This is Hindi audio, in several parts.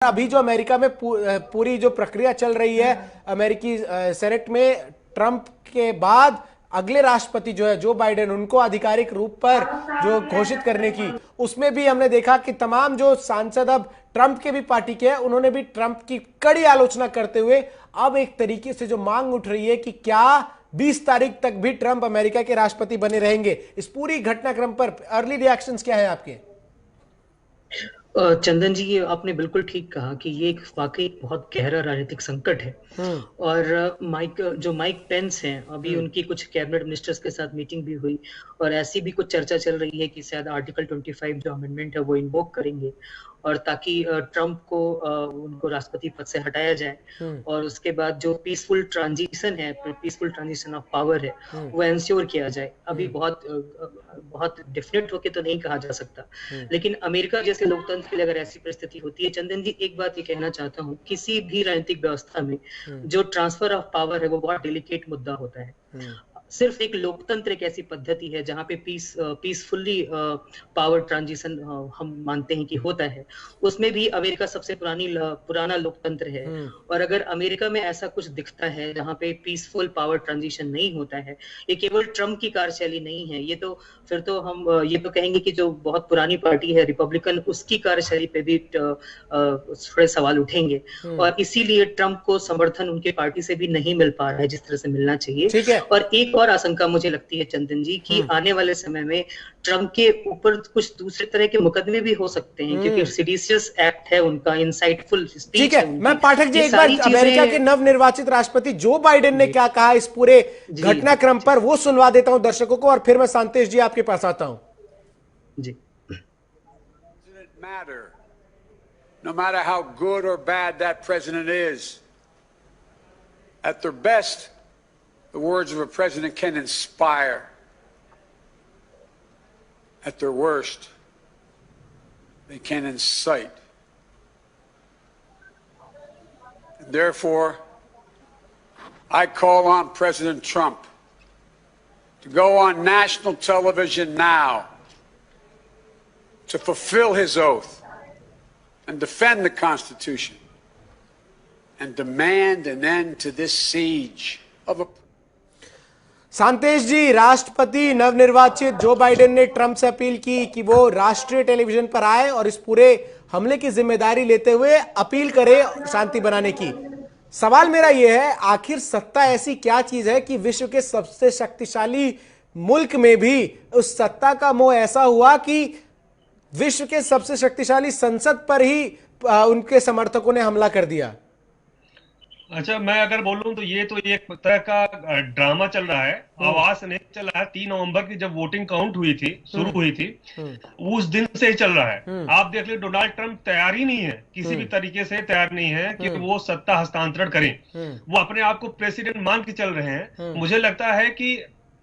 अभी जो अमेरिका में पूरी जो प्रक्रिया चल रही है अमेरिकी सेनेट में, ट्रंप के बाद अगले राष्ट्रपति जो है जो बाइडेन, उनको आधिकारिक रूप पर जो घोषित करने की, उसमें भी हमने देखा कि तमाम जो सांसद अब ट्रंप के भी पार्टी के हैं, उन्होंने भी ट्रंप की कड़ी आलोचना करते हुए अब एक तरीके से जो मांग उठ रही है कि क्या 20 तारीख तक भी ट्रंप अमेरिका के राष्ट्रपति बने रहेंगे। इस पूरी घटनाक्रम पर अर्ली रिएक्शंस क्या है आपके? चंदन जी, ये आपने बिल्कुल ठीक कहा कि ये एक वाकई बहुत गहरा राजनीतिक संकट है। और माइक पेंस हैं, अभी उनकी कुछ कैबिनेट मिनिस्टर्स के साथ मीटिंग भी हुई और ऐसी भी कुछ चर्चा चल रही है कि शायद आर्टिकल 25 जो अमेंडमेंट है वो इन्वोक करेंगे और ताकि ट्रंप को उनको राष्ट्रपति पद से हटाया जाए और उसके बाद जो पीसफुल ट्रांजिशन ऑफ पावर है वो एंश्योर किया जाए। अभी बहुत डेफिनेट होके तो नहीं कहा जा सकता, लेकिन अमेरिका जैसे लोकतंत्र के लिए अगर ऐसी परिस्थिति होती है, चंदन जी एक बात ये कहना चाहता हूँ, किसी भी राजनीतिक व्यवस्था में जो ट्रांसफर ऑफ पावर है वो बहुत डेलिकेट मुद्दा होता है। सिर्फ एक लोकतंत्र एक ऐसी पद्धति है जहां पे पीसफुली पावर ट्रांजिशन हम मानते हैं कि होता है। उसमें भी अमेरिका सबसे पुराना लोकतंत्र है और अगर अमेरिका में ऐसा कुछ दिखता है जहां पे पीसफुल पावर ट्रांजिशन नहीं होता है, ये केवल ट्रंप की कार्यशैली नहीं है, ये तो फिर तो हम ये तो कहेंगे कि जो बहुत पुरानी पार्टी है रिपब्लिकन, उसकी कार्यशैली पे भी थोड़े सवाल उठेंगे और इसीलिए ट्रंप को समर्थन उनके पार्टी से भी नहीं मिल पा रहा है जिस तरह से मिलना चाहिए। और एक और आशंका मुझे लगती है चंदन जी कि आने वाले समय में ट्रंप के ऊपर कुछ दूसरे तरह के मुकदमे भी हो सकते हैं, क्योंकि सीडिशियस एक्ट है उनका, इनसाइटफुल स्पीच है। मैं पाठक जी एक बार अमेरिका के नवनिर्वाचित राष्ट्रपति जो बाइडेन ने क्या कहा इस पूरे घटनाक्रम पर, वो सुनवा देता हूं दर्शकों को और फिर मैं सांतेश जी आपके पास आता हूं। जी। No matter how good or bad that president is, at their best, the words of a president can inspire. At their worst, they can incite. And therefore, I call on President Trump to go on national television now to fulfill his oath and defend the Constitution and demand an end to this siege of a... सांतेश जी, राष्ट्रपति नवनिर्वाचित जो बाइडेन ने ट्रंप से अपील की कि वो राष्ट्रीय टेलीविजन पर आए और इस पूरे हमले की जिम्मेदारी लेते हुए अपील करे शांति बनाने की। सवाल मेरा यह है, आखिर सत्ता ऐसी क्या चीज है कि विश्व के सबसे शक्तिशाली मुल्क में भी उस सत्ता का मोह ऐसा हुआ कि विश्व के सबसे शक्तिशाली संसद पर ही उनके समर्थकों ने हमला कर दिया? अच्छा, मैं अगर बोलूं तो ये तो एक तरह का ड्रामा चल रहा है, आवाज नहीं चल रहा है। 3 नवंबर की जब वोटिंग काउंट हुई थी, शुरू हुई थी, उस दिन से ही चल रहा है। आप देख ले, डोनाल्ड ट्रंप तैयार ही नहीं है, किसी भी तरीके से तैयार नहीं है कि वो सत्ता हस्तांतरण करें। वो अपने आप को प्रेसिडेंट मान के चल रहे हैं। मुझे लगता है कि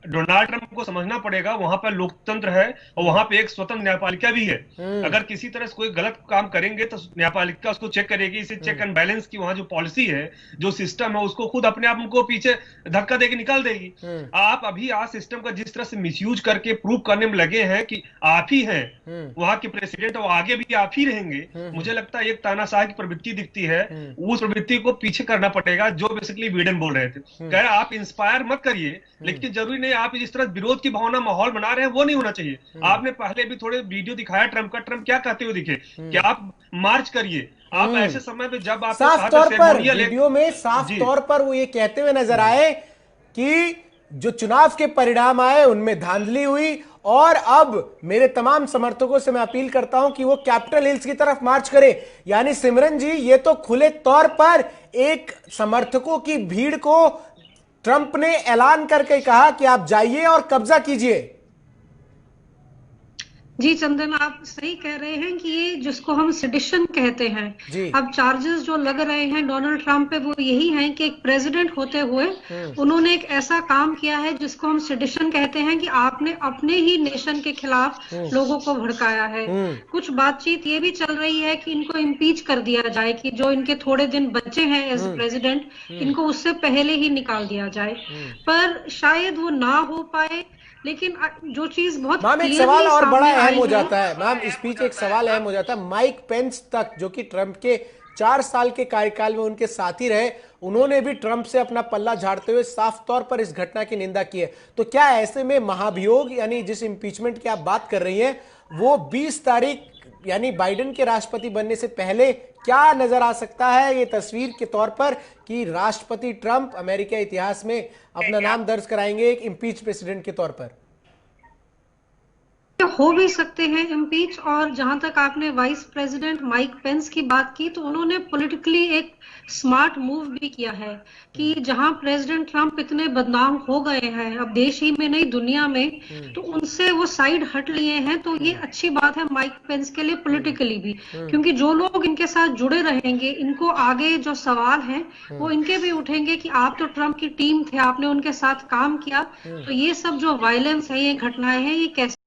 डोनाल्ड ट्रंप को समझना पड़ेगा, वहां पर लोकतंत्र है और वहां पे एक स्वतंत्र न्यायपालिका भी है। अगर किसी तरह से कोई गलत काम करेंगे तो न्यायपालिका उसको चेक करेगी। इसे चेक एंड बैलेंस की वहां जो पॉलिसी है, जो सिस्टम है, उसको खुद अपने आप उनको पीछे धक्का देके निकाल देगी। आप अभी आज सिस्टम का जिस तरह से मिसयूज करके प्रूव करने में लगे हैं कि आप ही हैं वहां के प्रेसिडेंट और आगे भी आप ही रहेंगे, मुझे लगता है एक तानाशाही की प्रवृत्ति दिखती है। उस प्रवृत्ति को पीछे करना पड़ेगा, जो बेसिकली बाइडेन बोल रहे थे। कह रहे आप इंस्पायर मत करिए, लेकिन जरूरी नहीं आप जिस तरह विरोध की भावना माहौल बना रहे हैं वो नहीं होना चाहिए। आपने पहले भी थोड़े वीडियो दिखाया ट्रंप का, ट्रंप क्या कहते हुए दिखे कि आप मार्च करिए। आप ऐसे समय पे जब आप साफ तौर पर वीडियो में साफ तौर पर वो ये कहते हुए नजर आए कि जो चुनाव के परिणाम आए उनमें धांधली हुई और अब मेरे तमाम समर्थकों से मैं अपील करता हूं कि वो कैपिटल हिल्स की तरफ मार्च करें। यानी सिमरन जी, ये तो खुले तौर पर एक समर्थकों की भीड़ को ट्रंप ने ऐलान करके कहा कि आप जाइए और कब्जा कीजिए। जी चंदन, आप सही कह रहे हैं कि ये जिसको हम सेडिशन कहते हैं, अब चार्जेस जो लग रहे हैं डोनाल्ड ट्रंप पे वो यही हैं कि एक प्रेसिडेंट होते हुए उन्होंने एक ऐसा काम किया है जिसको हम सेडिशन कहते हैं कि आपने अपने ही नेशन के खिलाफ लोगों को भड़काया है। कुछ बातचीत ये भी चल रही है कि इनको इम्पीच कर दिया जाए, कि जो इनके थोड़े दिन बचे हैं एज प्रेसिडेंट, इनको उससे पहले ही निकाल दिया जाए, पर शायद वो ना हो पाए। लेकिन जो चीज बहुत मैम एक सवाल और बड़ा अहम हो जाता है, मैम इस बीच एक सवाल अहम हो जाता है, माइक पेंस तक जो कि ट्रंप के 4 साल के कार्यकाल में उनके साथी रहे, उन्होंने भी ट्रंप से अपना पल्ला झाड़ते हुए साफ तौर पर इस घटना की निंदा की है। तो क्या ऐसे में महाभियोग यानी जिस इंपीचमेंट की आप बात कर रही हैं वो 20 तारीख यानी बाइडेन के राष्ट्रपति बनने से पहले क्या नजर आ सकता है ये तस्वीर के तौर पर कि राष्ट्रपति ट्रंप अमेरिका इतिहास में अपना नाम दर्ज कराएंगे एक इम्पीच प्रेसिडेंट के तौर पर? हो भी सकते हैं इम्पीच। और जहां तक आपने वाइस प्रेसिडेंट माइक पेंस की बात की तो उन्होंने पॉलिटिकली एक स्मार्ट मूव भी किया है कि जहां प्रेसिडेंट ट्रंप इतने बदनाम हो गए हैं अब देश ही में नहीं दुनिया में, तो उनसे वो साइड हट लिए हैं। तो ये अच्छी बात है माइक पेंस के लिए पॉलिटिकली भी, क्योंकि जो लोग इनके साथ जुड़े रहेंगे इनको आगे जो सवाल हैं वो इनके भी उठेंगे कि आप तो ट्रंप की टीम थे, आपने उनके साथ काम किया, तो ये सब जो वायलेंस है, ये घटनाएं हैं, ये कैसे